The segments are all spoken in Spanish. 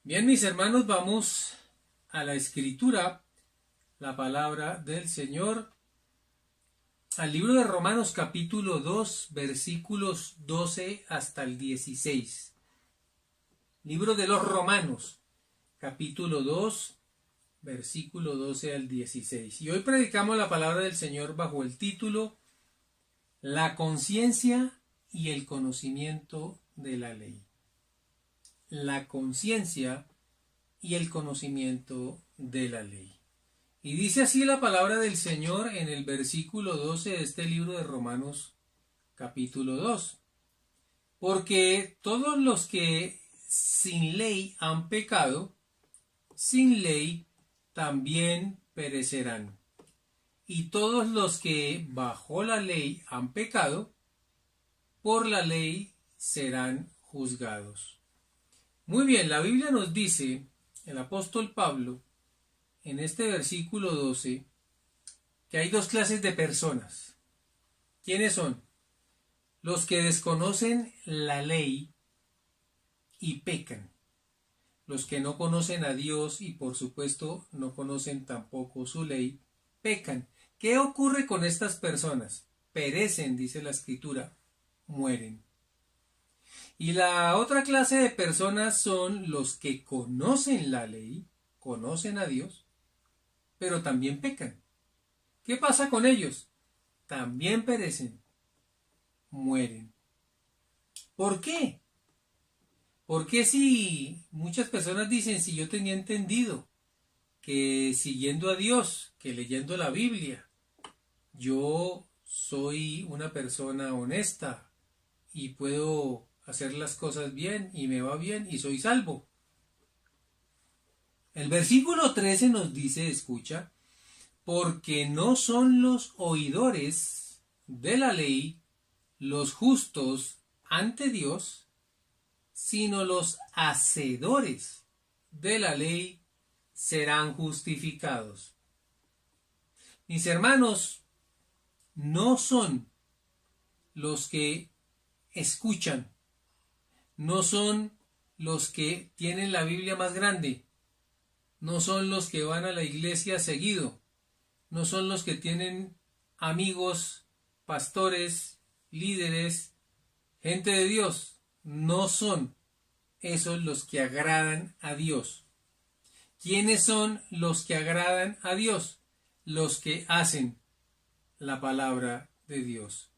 Bien, mis hermanos, vamos a la escritura, la palabra del Señor, al libro de Romanos capítulo 2, versículos 12 hasta el 16. Libro de los Romanos, capítulo 2, versículo 12 al 16. Y hoy predicamos la palabra del Señor bajo el título La conciencia y el conocimiento de la ley. La conciencia y el conocimiento de la ley. Y dice así la palabra del Señor en el versículo 12 de este libro de Romanos capítulo 2. Porque todos los que sin ley han pecado, sin ley también perecerán. Y todos los que bajo la ley han pecado, por la ley serán juzgados. Muy bien, la Biblia nos dice, el apóstol Pablo, en este versículo 12, que hay dos clases de personas. ¿Quiénes son? Los que desconocen la ley y pecan. Los que no conocen a Dios y por supuesto no conocen tampoco su ley, pecan. ¿Qué ocurre con estas personas? Perecen, dice la Escritura, mueren. Y la otra clase de personas son los que conocen la ley, conocen a Dios, pero también pecan. ¿Qué pasa con ellos? También perecen, mueren. ¿Por qué? Porque si muchas personas dicen, si yo tenía entendido que siguiendo a Dios, que leyendo la Biblia, yo soy una persona honesta y puedo hacer las cosas bien y me va bien y soy salvo. El versículo 13 nos dice, escucha, porque no son los oidores de la ley los justos ante Dios, sino los hacedores de la ley serán justificados. Mis hermanos, no son los que escuchan, no son los que tienen la Biblia más grande, no son los que van a la iglesia seguido, no son los que tienen amigos, pastores, líderes, gente de Dios, no son esos los que agradan a Dios. ¿Quiénes son los que agradan a Dios? Los que hacen la palabra de Dios.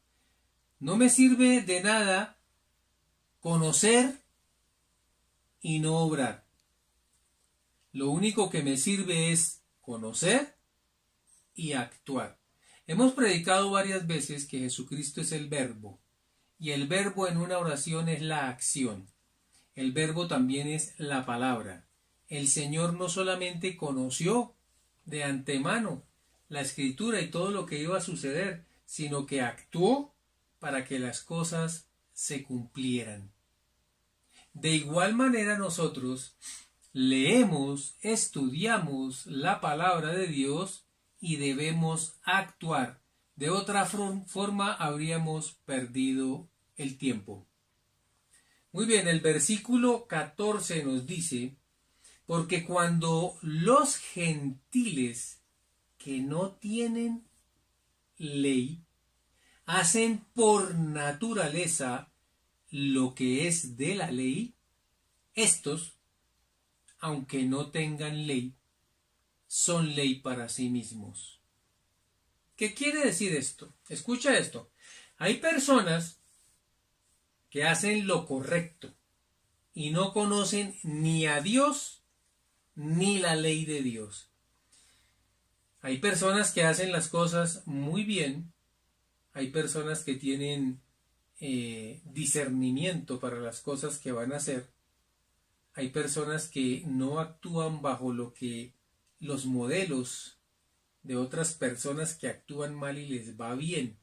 No me sirve de nada conocer y no obrar. Lo único que me sirve es conocer y actuar. Hemos predicado varias veces que Jesucristo es el verbo, y el verbo en una oración es la acción. El verbo también es la palabra. El Señor no solamente conoció de antemano la Escritura y todo lo que iba a suceder, sino que actuó para que las cosas se cumplieran. De igual manera nosotros leemos, estudiamos la palabra de Dios y debemos actuar. De otra forma habríamos perdido el tiempo. Muy bien, el versículo 14 nos dice, porque cuando los gentiles que no tienen ley hacen por naturaleza lo que es de la ley, estos, aunque no tengan ley, son ley para sí mismos. ¿Qué quiere decir esto? Escucha esto. Hay personas que hacen lo correcto y no conocen ni a Dios ni la ley de Dios. Hay personas que hacen las cosas muy bien, hay personas que tienen discernimiento para las cosas que van a hacer, hay personas que no actúan bajo lo que los modelos de otras personas que actúan mal y les va bien.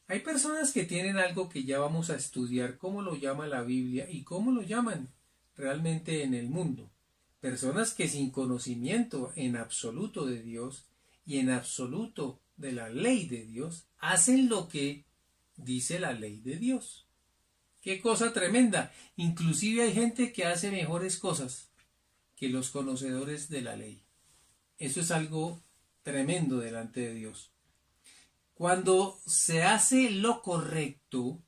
Hay personas que tienen algo que ya vamos a estudiar, cómo lo llama la Biblia y cómo lo llaman realmente en el mundo. Personas que sin conocimiento en absoluto de Dios y en absoluto de la ley de Dios, hacen lo que dice la ley de Dios. ¡Qué cosa tremenda! Inclusive hay gente que hace mejores cosas que los conocedores de la ley. Eso es algo tremendo delante de Dios. Cuando se hace lo correcto,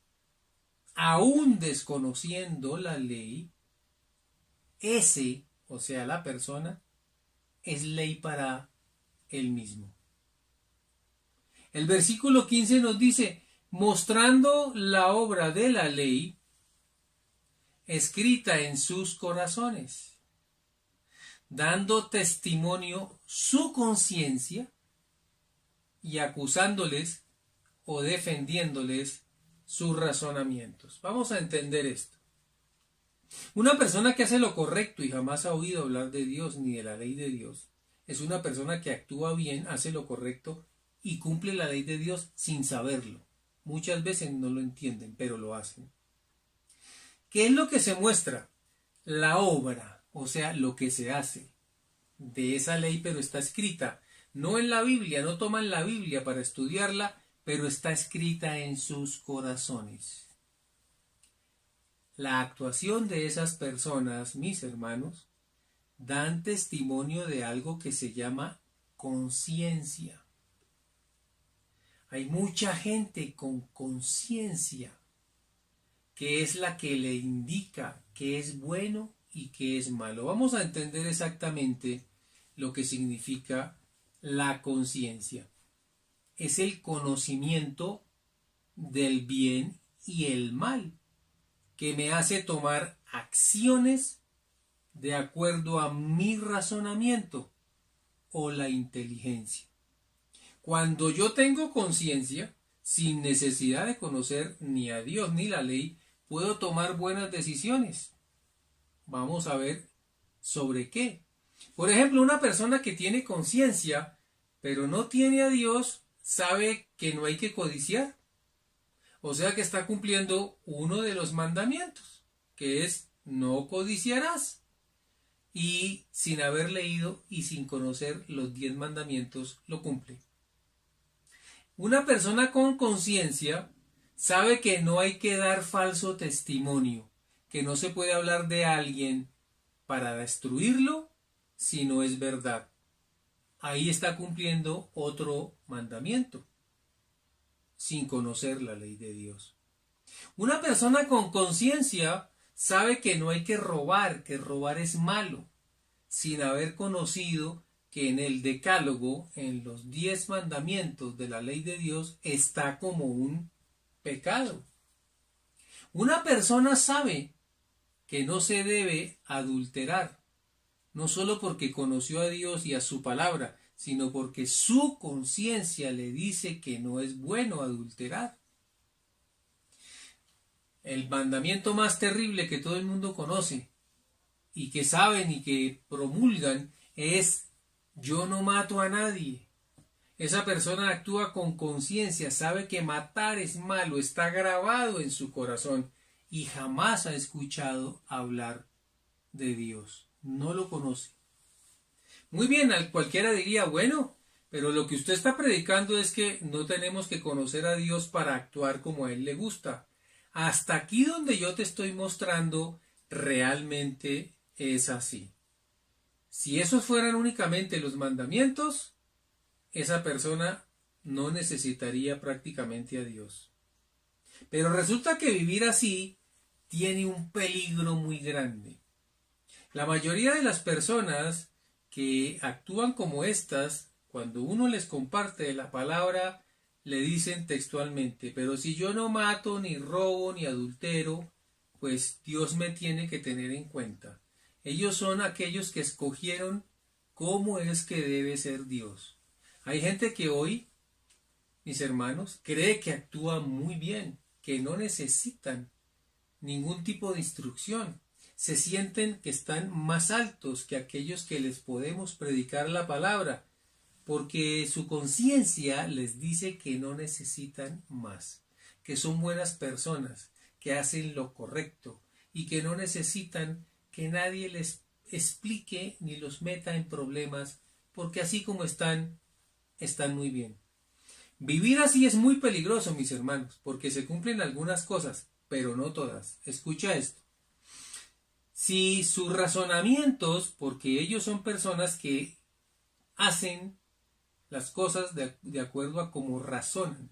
aún desconociendo la ley, ese, o sea, la persona, es ley para él mismo. El versículo 15 nos dice, mostrando la obra de la ley escrita en sus corazones, dando testimonio su conciencia y acusándoles o defendiéndoles sus razonamientos. Vamos a entender esto. Una persona que hace lo correcto y jamás ha oído hablar de Dios ni de la ley de Dios, es una persona que actúa bien, hace lo correcto y cumple la ley de Dios sin saberlo. Muchas veces no lo entienden, pero lo hacen. ¿Qué es lo que se muestra? La obra, o sea, lo que se hace de esa ley, pero está escrita. No en la Biblia, no toman la Biblia para estudiarla, pero está escrita en sus corazones. La actuación de esas personas, mis hermanos, dan testimonio de algo que se llama conciencia. Hay mucha gente con conciencia que es la que le indica qué es bueno y qué es malo. Vamos a entender exactamente lo que significa la conciencia. Es el conocimiento del bien y el mal, que me hace tomar acciones de acuerdo a mi razonamiento o la inteligencia. Cuando yo tengo conciencia, sin necesidad de conocer ni a Dios ni la ley, puedo tomar buenas decisiones. Vamos a ver sobre qué. Por ejemplo, una persona que tiene conciencia, pero no tiene a Dios, sabe que no hay que codiciar. O sea que está cumpliendo uno de los mandamientos, que es no codiciarás. Y sin haber leído y sin conocer los 10 mandamientos, lo cumple. Una persona con conciencia sabe que no hay que dar falso testimonio, que no se puede hablar de alguien para destruirlo si no es verdad. Ahí está cumpliendo otro mandamiento, sin conocer la ley de Dios. Una persona con conciencia sabe que no hay que robar es malo, sin haber conocido que en el decálogo, en los 10 mandamientos de la ley de Dios, está como un pecado. Una persona sabe que no se debe adulterar, no solo porque conoció a Dios y a su palabra, sino porque su conciencia le dice que no es bueno adulterar. El mandamiento más terrible que todo el mundo conoce y que saben y que promulgan es: yo no mato a nadie. Esa persona actúa con conciencia, sabe que matar es malo, está grabado en su corazón y jamás ha escuchado hablar de Dios. No lo conoce. Muy bien, cualquiera diría, bueno, pero lo que usted está predicando es que no tenemos que conocer a Dios para actuar como a Él le gusta. Hasta aquí donde yo te estoy mostrando realmente es así. Si esos fueran únicamente los mandamientos, esa persona no necesitaría prácticamente a Dios. Pero resulta que vivir así tiene un peligro muy grande. La mayoría de las personas que actúan como estas, cuando uno les comparte la palabra, le dicen textualmente: pero si yo no mato, ni robo, ni adultero, pues Dios me tiene que tener en cuenta. Ellos son aquellos que escogieron cómo es que debe ser Dios. Hay gente que hoy, mis hermanos, cree que actúa muy bien, que no necesitan ningún tipo de instrucción. Se sienten que están más altos que aquellos que les podemos predicar la palabra, porque su conciencia les dice que no necesitan más, que son buenas personas, que hacen lo correcto y que no necesitan que nadie les explique ni los meta en problemas, porque así como están muy bien. Vivir así es muy peligroso, mis hermanos, porque se cumplen algunas cosas, pero no todas. Escucha esto. Si sus razonamientos, porque ellos son personas que hacen las cosas de acuerdo a cómo razonan.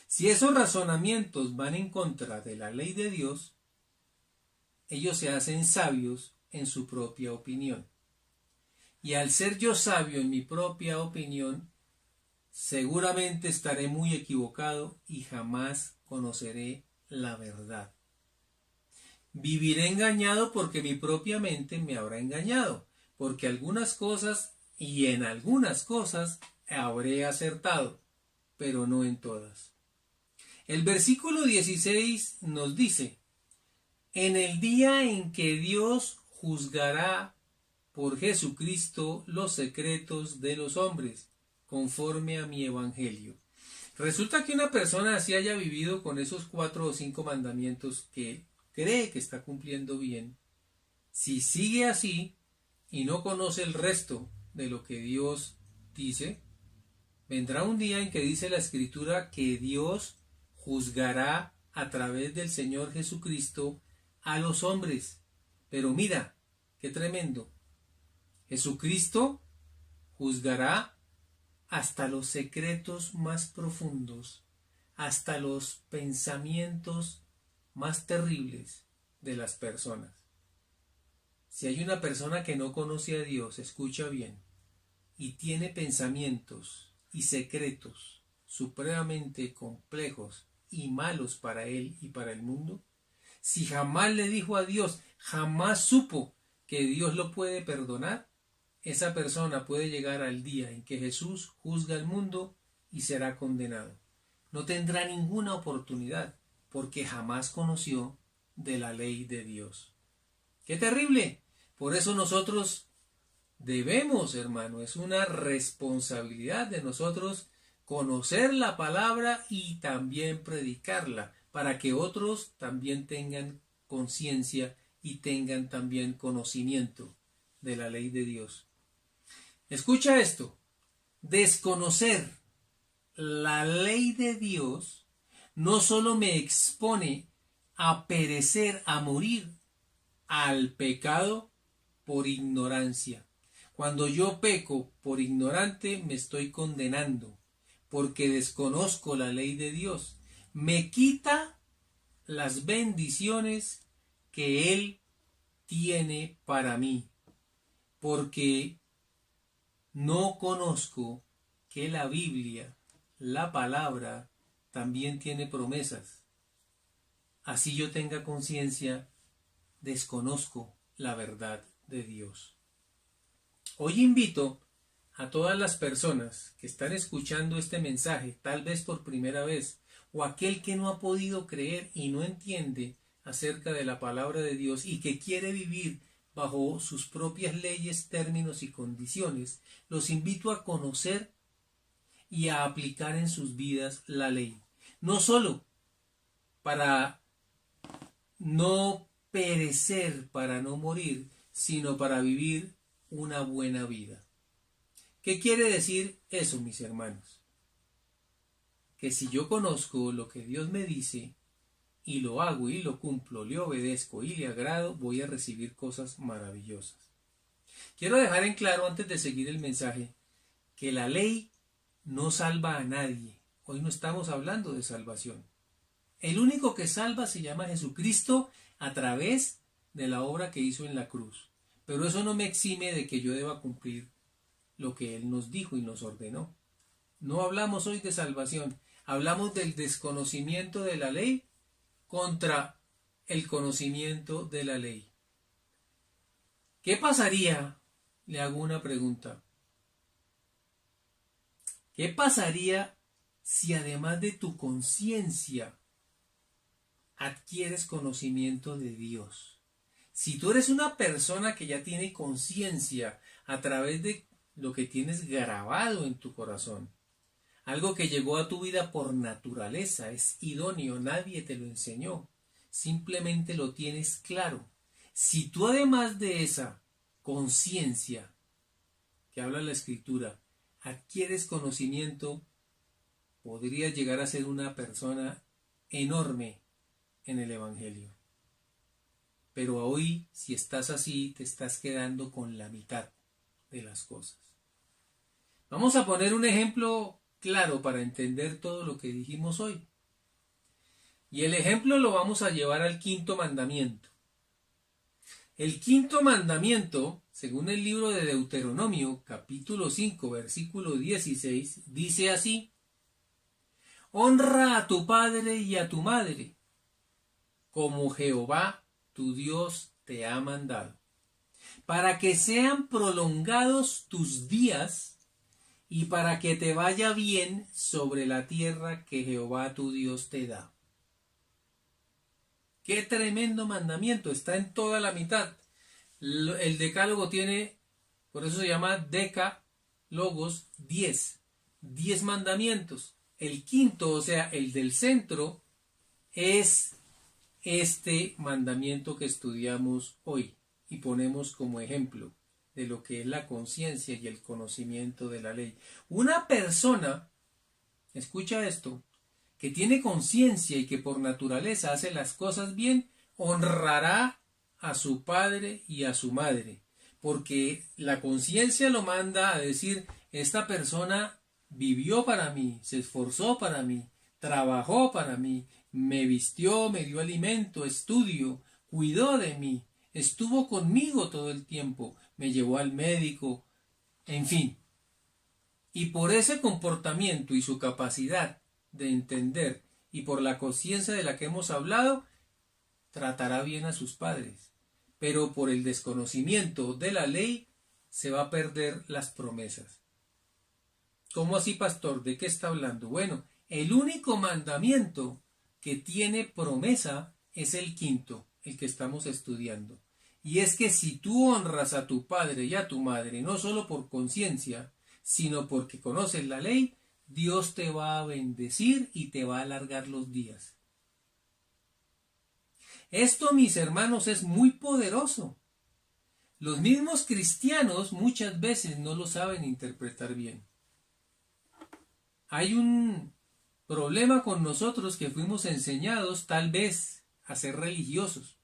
Si esos razonamientos van en contra de la ley de Dios, ellos se hacen sabios en su propia opinión. Y al ser yo sabio en mi propia opinión, seguramente estaré muy equivocado y jamás conoceré la verdad. Viviré engañado porque mi propia mente me habrá engañado, porque algunas cosas y en algunas cosas habré acertado, pero no en todas. El versículo 16 nos dice: en el día en que Dios juzgará por Jesucristo los secretos de los hombres, conforme a mi evangelio. Resulta que una persona así haya vivido con esos 4 o 5 mandamientos que cree que está cumpliendo bien, si sigue así y no conoce el resto de lo que Dios dice, vendrá un día en que dice la Escritura que Dios juzgará a través del Señor Jesucristo a los hombres. Pero mira, qué tremendo. Jesucristo juzgará hasta los secretos más profundos, hasta los pensamientos más terribles de las personas. Si hay una persona que no conoce a Dios, escucha bien, y tiene pensamientos y secretos supremamente complejos y malos para él y para el mundo, si jamás le dijo a Dios, jamás supo que Dios lo puede perdonar, esa persona puede llegar al día en que Jesús juzga al mundo y será condenado. No tendrá ninguna oportunidad porque jamás conoció de la ley de Dios. ¡Qué terrible! Por eso nosotros debemos, hermano, es una responsabilidad de nosotros conocer la palabra y también predicarla, para que otros también tengan conciencia y tengan también conocimiento de la ley de Dios. Escucha esto: desconocer la ley de Dios no solo me expone a perecer, a morir al pecado por ignorancia. Cuando yo peco por ignorante, me estoy condenando, porque desconozco la ley de Dios. Me quita las bendiciones que Él tiene para mí, porque no conozco que la Biblia, la palabra, también tiene promesas. Así yo tenga conciencia, desconozco la verdad de Dios. Hoy invito a todas las personas que están escuchando este mensaje, tal vez por primera vez, o aquel que no ha podido creer y no entiende acerca de la palabra de Dios y que quiere vivir bajo sus propias leyes, términos y condiciones, los invito a conocer y a aplicar en sus vidas la ley. No solo para no perecer, para no morir, sino para vivir una buena vida. ¿Qué quiere decir eso, mis hermanos? Que si yo conozco lo que Dios me dice y lo hago y lo cumplo, le obedezco y le agrado, voy a recibir cosas maravillosas. Quiero dejar en claro, antes de seguir el mensaje, que la ley no salva a nadie. Hoy no estamos hablando de salvación. El único que salva se llama Jesucristo a través de la obra que hizo en la cruz. Pero eso no me exime de que yo deba cumplir lo que Él nos dijo y nos ordenó. No hablamos hoy de salvación, hablamos del desconocimiento de la ley contra el conocimiento de la ley. ¿Qué pasaría? Le hago una pregunta. ¿Qué pasaría si además de tu conciencia adquieres conocimiento de Dios? Si tú eres una persona que ya tiene conciencia a través de lo que tienes grabado en tu corazón, algo que llegó a tu vida por naturaleza, es idóneo, nadie te lo enseñó, simplemente lo tienes claro. Si tú además de esa conciencia que habla la Escritura, adquieres conocimiento, podrías llegar a ser una persona enorme en el Evangelio. Pero hoy, si estás así, te estás quedando con la mitad de las cosas. Vamos a poner un ejemplo claro para entender todo lo que dijimos hoy. Y el ejemplo lo vamos a llevar al quinto mandamiento. El quinto mandamiento, según el libro de Deuteronomio, capítulo 5, versículo 16, dice así: Honra a tu padre y a tu madre, como Jehová tu Dios te ha mandado, para que sean prolongados tus días y para que te vaya bien sobre la tierra que Jehová tu Dios te da. Qué tremendo mandamiento, está en toda la mitad. El decálogo tiene, por eso se llama decálogos, 10 mandamientos. El quinto, o sea, el del centro, es este mandamiento que estudiamos hoy y ponemos como ejemplo de lo que es la conciencia y el conocimiento de la ley. Una persona, escucha esto, que tiene conciencia y que por naturaleza hace las cosas bien, honrará a su padre y a su madre, porque la conciencia lo manda a decir: esta persona vivió para mí, se esforzó para mí, trabajó para mí, me vistió, me dio alimento, estudio, cuidó de mí, estuvo conmigo todo el tiempo, me llevó al médico, en fin. Y por ese comportamiento y su capacidad de entender y por la conciencia de la que hemos hablado, tratará bien a sus padres. Pero por el desconocimiento de la ley se va a perder las promesas. ¿Cómo así, pastor? ¿De qué está hablando? Bueno, el único mandamiento que tiene promesa es el quinto, el que estamos estudiando. Y es que si tú honras a tu padre y a tu madre, no solo por conciencia, sino porque conoces la ley, Dios te va a bendecir y te va a alargar los días. Esto, mis hermanos, es muy poderoso. Los mismos cristianos muchas veces no lo saben interpretar bien. Hay un problema con nosotros que fuimos enseñados tal vez a ser religiosos,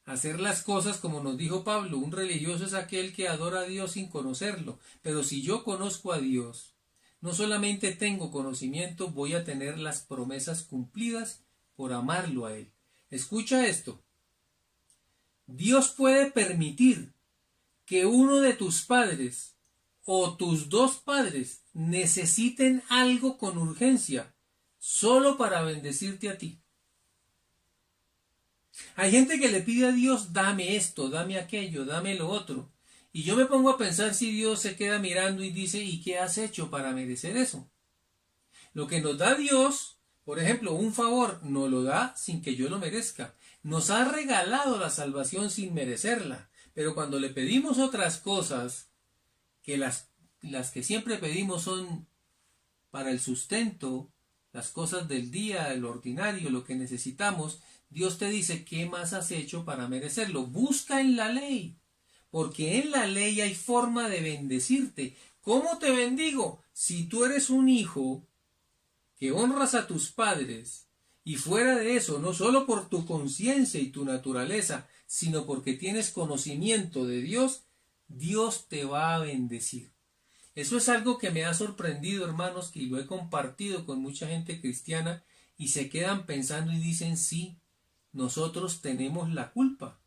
a hacer las cosas como nos dijo Pablo. Un religioso es aquel que adora a Dios sin conocerlo, pero si yo conozco a Dios, no solamente tengo conocimiento, voy a tener las promesas cumplidas por amarlo a Él. Escucha esto. Dios puede permitir que uno de tus padres o tus dos padres necesiten algo con urgencia, solo para bendecirte a ti. Hay gente que le pide a Dios: dame esto, dame aquello, dame lo otro. Y yo me pongo a pensar si Dios se queda mirando y dice: ¿y qué has hecho para merecer eso? Lo que nos da Dios, por ejemplo, un favor, nos lo da sin que yo lo merezca. Nos ha regalado la salvación sin merecerla. Pero cuando le pedimos otras cosas, que las que siempre pedimos son para el sustento, las cosas del día, lo ordinario, lo que necesitamos, Dios te dice: ¿qué más has hecho para merecerlo? Busca en la ley, porque en la ley hay forma de bendecirte. ¿Cómo te bendigo? Si tú eres un hijo que honras a tus padres, y fuera de eso, no solo por tu conciencia y tu naturaleza, sino porque tienes conocimiento de Dios, Dios te va a bendecir. Eso es algo que me ha sorprendido, hermanos, que lo he compartido con mucha gente cristiana y se quedan pensando y dicen: sí, nosotros tenemos la culpa.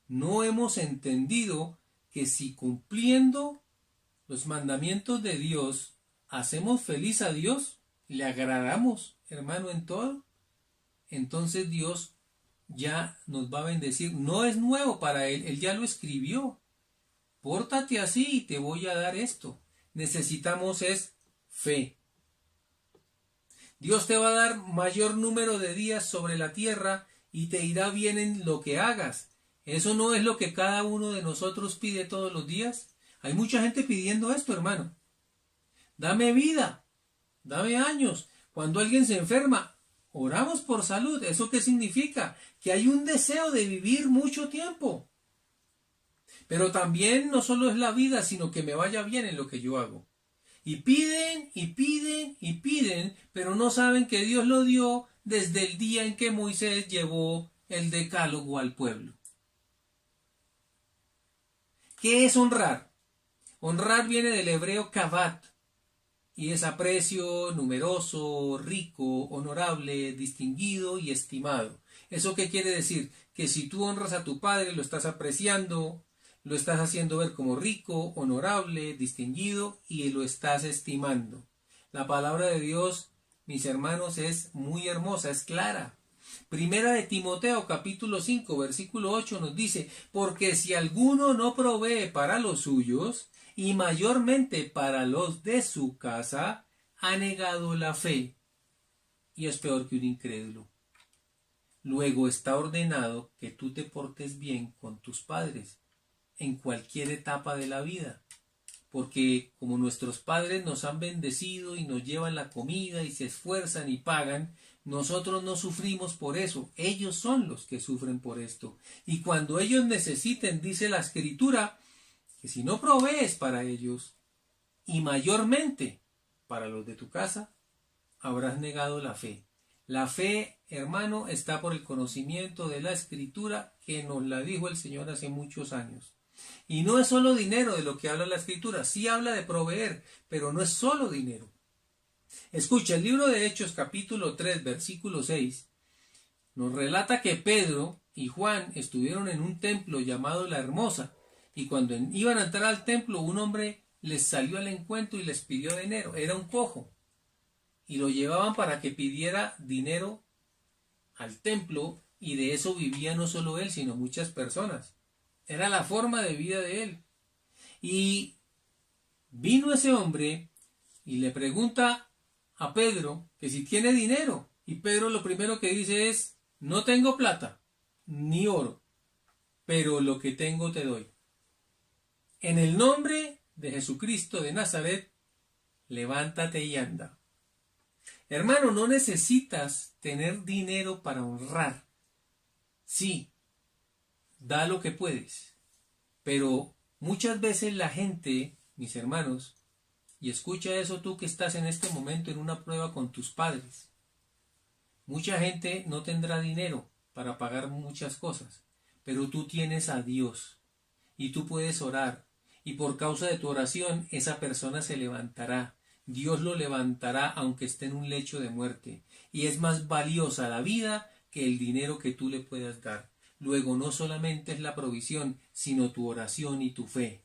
No hemos entendido que si cumpliendo los mandamientos de Dios hacemos feliz a Dios, le agradamos, hermano, en todo, entonces Dios ya nos va a bendecir. No es nuevo para Él, Él ya lo escribió. Pórtate así y te voy a dar esto. Necesitamos es fe. Dios te va a dar mayor número de días sobre la tierra y te irá bien en lo que hagas. ¿Eso no es lo que cada uno de nosotros pide todos los días? Hay mucha gente pidiendo esto, hermano. Dame vida, dame años. Cuando alguien se enferma, oramos por salud. ¿Eso qué significa? Que hay un deseo de vivir mucho tiempo. Pero también no solo es la vida, sino que me vaya bien en lo que yo hago. Y piden, y piden, y piden, pero no saben que Dios lo dio desde el día en que Moisés llevó el decálogo al pueblo. ¿Qué es honrar? Honrar viene del hebreo kavat y es aprecio, numeroso, rico, honorable, distinguido y estimado. ¿Eso qué quiere decir? Que si tú honras a tu padre, lo estás apreciando, lo estás haciendo ver como rico, honorable, distinguido y lo estás estimando. La palabra de Dios, mis hermanos, es muy hermosa, es clara. Primera de Timoteo capítulo 5 versículo 8 nos dice, porque si alguno no provee para los suyos, y mayormente para los de su casa, ha negado la fe, y es peor que un incrédulo. Luego está ordenado que tú te portes bien con tus padres, en cualquier etapa de la vida, porque como nuestros padres nos han bendecido y nos llevan la comida y se esfuerzan y pagan, nosotros no sufrimos por eso, ellos son los que sufren por esto. Y cuando ellos necesiten, dice la Escritura, que si no provees para ellos, y mayormente para los de tu casa, habrás negado la fe. La fe, hermano, está por el conocimiento de la Escritura que nos la dijo el Señor hace muchos años. Y no es solo dinero de lo que habla la Escritura, sí habla de proveer, pero no es solo dinero. Escucha, el libro de Hechos capítulo 3 versículo 6 nos relata que Pedro y Juan estuvieron en un templo llamado La Hermosa y cuando iban a entrar al templo un hombre les salió al encuentro y les pidió dinero, era un cojo y lo llevaban para que pidiera dinero al templo y de eso vivía no solo él sino muchas personas, era la forma de vida de él y vino ese hombre y le pregunta a Pedro que si tiene dinero. Y Pedro lo primero que dice es, no tengo plata ni oro, pero lo que tengo te doy. En el nombre de Jesucristo de Nazaret, levántate y anda. Hermano, no necesitas tener dinero para honrar. Sí, da lo que puedes. Pero muchas veces la gente, mis hermanos, y escucha eso tú que estás en este momento en una prueba con tus padres. Mucha gente no tendrá dinero para pagar muchas cosas, pero tú tienes a Dios y tú puedes orar y por causa de tu oración esa persona se levantará. Dios lo levantará aunque esté en un lecho de muerte y es más valiosa la vida que el dinero que tú le puedas dar. Luego no solamente es la provisión, sino tu oración y tu fe.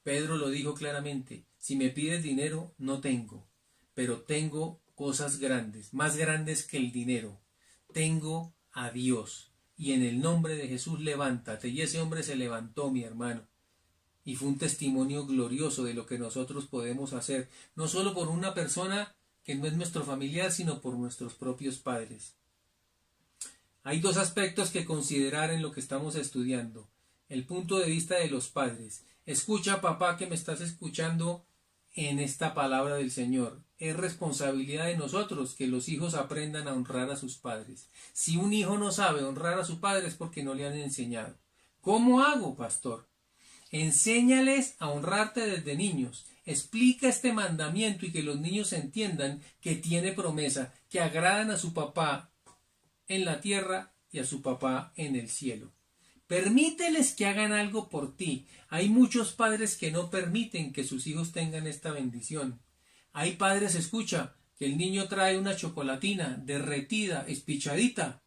Pedro lo dijo claramente, si me pides dinero, no tengo, pero tengo cosas grandes, más grandes que el dinero. Tengo a Dios, y en el nombre de Jesús levántate. Y ese hombre se levantó, mi hermano, y fue un testimonio glorioso de lo que nosotros podemos hacer, no solo por una persona que no es nuestro familiar, sino por nuestros propios padres. Hay dos aspectos que considerar en lo que estamos estudiando. El punto de vista de los padres. Escucha, papá, que me estás escuchando en esta palabra del Señor. Es responsabilidad de nosotros que los hijos aprendan a honrar a sus padres. Si un hijo no sabe honrar a su padre es porque no le han enseñado. ¿Cómo hago, pastor? Enséñales a honrarte desde niños. Explica este mandamiento y que los niños entiendan que tiene promesa, que agradan a su papá en la tierra y a su papá en el cielo. Permíteles que hagan algo por ti. Hay muchos padres que no permiten que sus hijos tengan esta bendición. Hay padres, escucha, que el niño trae una chocolatina derretida, espichadita,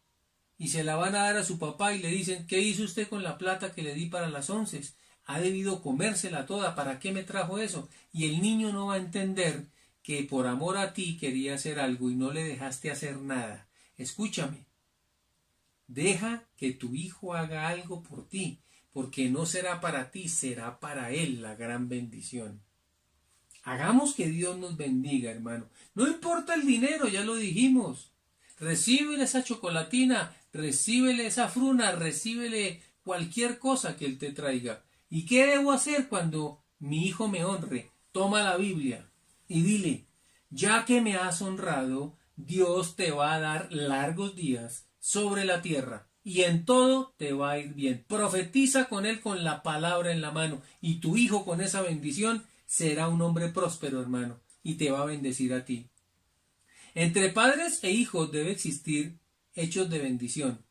y se la van a dar a su papá y le dicen, ¿qué hizo usted con la plata que le di para las 11? Ha debido comérsela toda, ¿para qué me trajo eso? Y el niño no va a entender que por amor a ti quería hacer algo y no le dejaste hacer nada. Escúchame. Deja que tu hijo haga algo por ti, porque no será para ti, será para él la gran bendición. Hagamos que Dios nos bendiga, hermano. No importa el dinero, ya lo dijimos. Recíbele esa chocolatina, recíbele esa fruna, recíbele cualquier cosa que él te traiga. ¿Y qué debo hacer cuando mi hijo me honre? Toma la Biblia y dile, ya que me has honrado, Dios te va a dar largos días sobre la tierra y en todo te va a ir bien. Profetiza con él con la palabra en la mano y tu hijo con esa bendición será un hombre próspero, hermano, y te va a bendecir a ti. Entre padres e hijos debe existir hechos de bendición.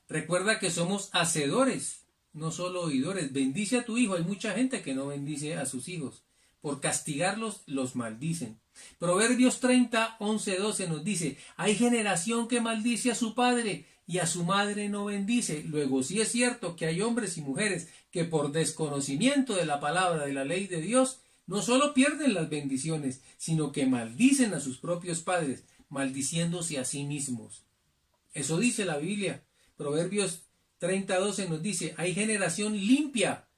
Recuerda que somos hacedores no solo oidores. Bendice a tu hijo. Hay mucha gente que no bendice a sus hijos. Por castigarlos, los maldicen. Proverbios 30, 11, 12 nos dice, hay generación que maldice a su padre y a su madre no bendice. Luego sí es cierto que hay hombres y mujeres que por desconocimiento de la palabra, de la ley de Dios, no solo pierden las bendiciones, sino que maldicen a sus propios padres, maldiciéndose a sí mismos. Eso dice la Biblia. Proverbios 30, 12 nos dice, hay generación limpia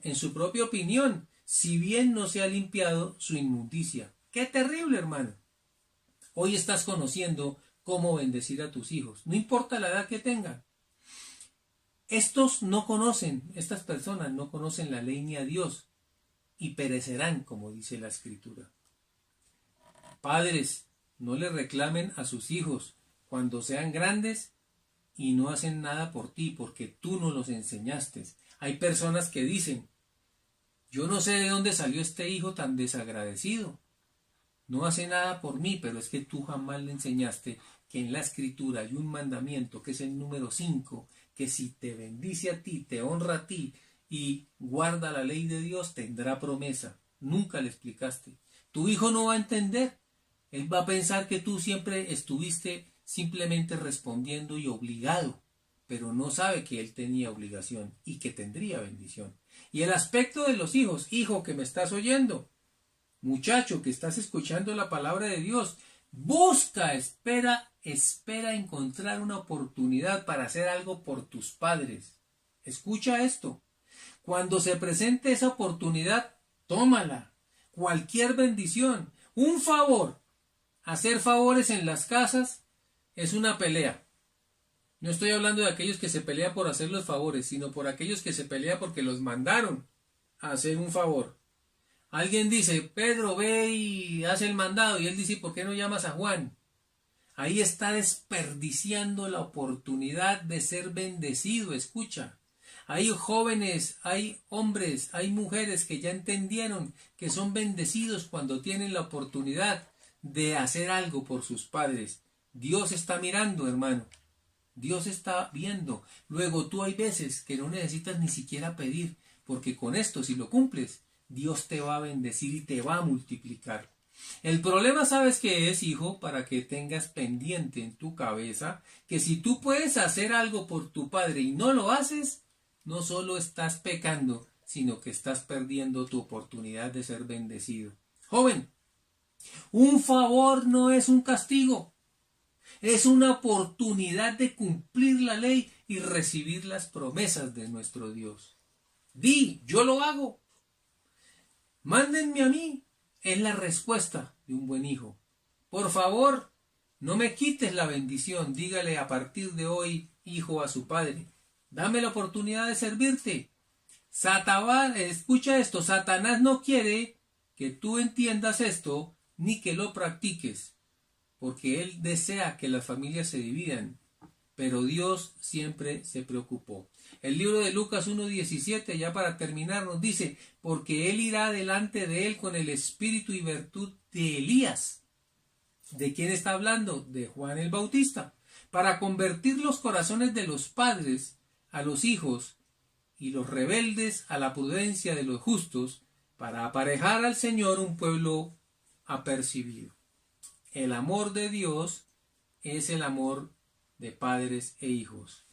en su propia opinión, si bien no se ha limpiado su inmundicia. ¡Qué terrible, hermano! Hoy estás conociendo cómo bendecir a tus hijos, no importa la edad que tengan. Estas personas no conocen la ley ni a Dios y perecerán, como dice la Escritura. Padres, no le reclamen a sus hijos cuando sean grandes y no hacen nada por ti porque tú no los enseñaste. Hay personas que dicen, yo no sé de dónde salió este hijo tan desagradecido. No hace nada por mí, pero es que tú jamás le enseñaste que en la Escritura hay un mandamiento, que es el número 5, que si te bendice a ti, te honra a ti y guarda la ley de Dios, tendrá promesa. Nunca le explicaste. Tu hijo no va a entender. Él va a pensar que tú siempre estuviste simplemente respondiendo y obligado, pero no sabe que él tenía obligación y que tendría bendición. Y el aspecto de los hijos, hijo que me estás oyendo, muchacho que estás escuchando la palabra de Dios, busca, espera encontrar una oportunidad para hacer algo por tus padres. Escucha esto. Cuando se presente esa oportunidad, tómala. Cualquier bendición, un favor. Hacer favores en las casas es una pelea. No estoy hablando de aquellos que se pelean por hacer los favores, sino por aquellos que se pelean porque los mandaron a hacer un favor. Alguien dice, Pedro, ve y hace el mandado, y él dice, ¿por qué no llamas a Juan? Ahí está desperdiciando la oportunidad de ser bendecido. Escucha, hay jóvenes, hay hombres, hay mujeres que ya entendieron que son bendecidos cuando tienen la oportunidad de hacer algo por sus padres. Dios está mirando, hermano. Dios está viendo. Luego tú hay veces que no necesitas ni siquiera pedir, porque con esto, si lo cumples, Dios te va a bendecir y te va a multiplicar. El problema, ¿sabes qué es, hijo? Para que tengas pendiente en tu cabeza que si tú puedes hacer algo por tu padre y no lo haces, no solo estás pecando, sino que estás perdiendo tu oportunidad de ser bendecido. Joven, un favor no es un castigo. Es una oportunidad de cumplir la ley y recibir las promesas de nuestro Dios. Di, yo lo hago. Mándenme a mí. Es la respuesta de un buen hijo. Por favor, no me quites la bendición. Dígale a partir de hoy, hijo, a su padre. Dame la oportunidad de servirte. Escucha esto. Satanás no quiere que tú entiendas esto ni que lo practiques, porque él desea que las familias se dividan, pero Dios siempre se preocupó. El libro de Lucas 1:17, ya para terminar, nos dice, porque él irá delante de él con el espíritu y virtud de Elías. ¿De quién está hablando? De Juan el Bautista, para convertir los corazones de los padres a los hijos y los rebeldes a la prudencia de los justos, para aparejar al Señor un pueblo apercibido. El amor de Dios es el amor de padres e hijos.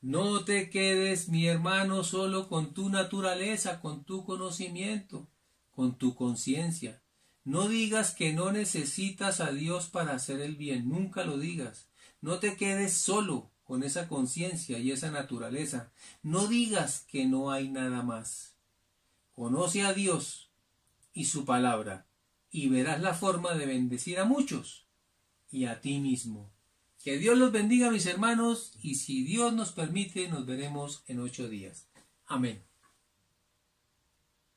No te quedes, mi hermano, solo con tu naturaleza, con tu conocimiento, con tu conciencia. No digas que no necesitas a Dios para hacer el bien, nunca lo digas. No te quedes solo con esa conciencia y esa naturaleza. No digas que no hay nada más. Conoce a Dios y su palabra, y verás la forma de bendecir a muchos y a ti mismo. Que Dios los bendiga, mis hermanos, y si Dios nos permite, nos veremos en 8 días. Amén.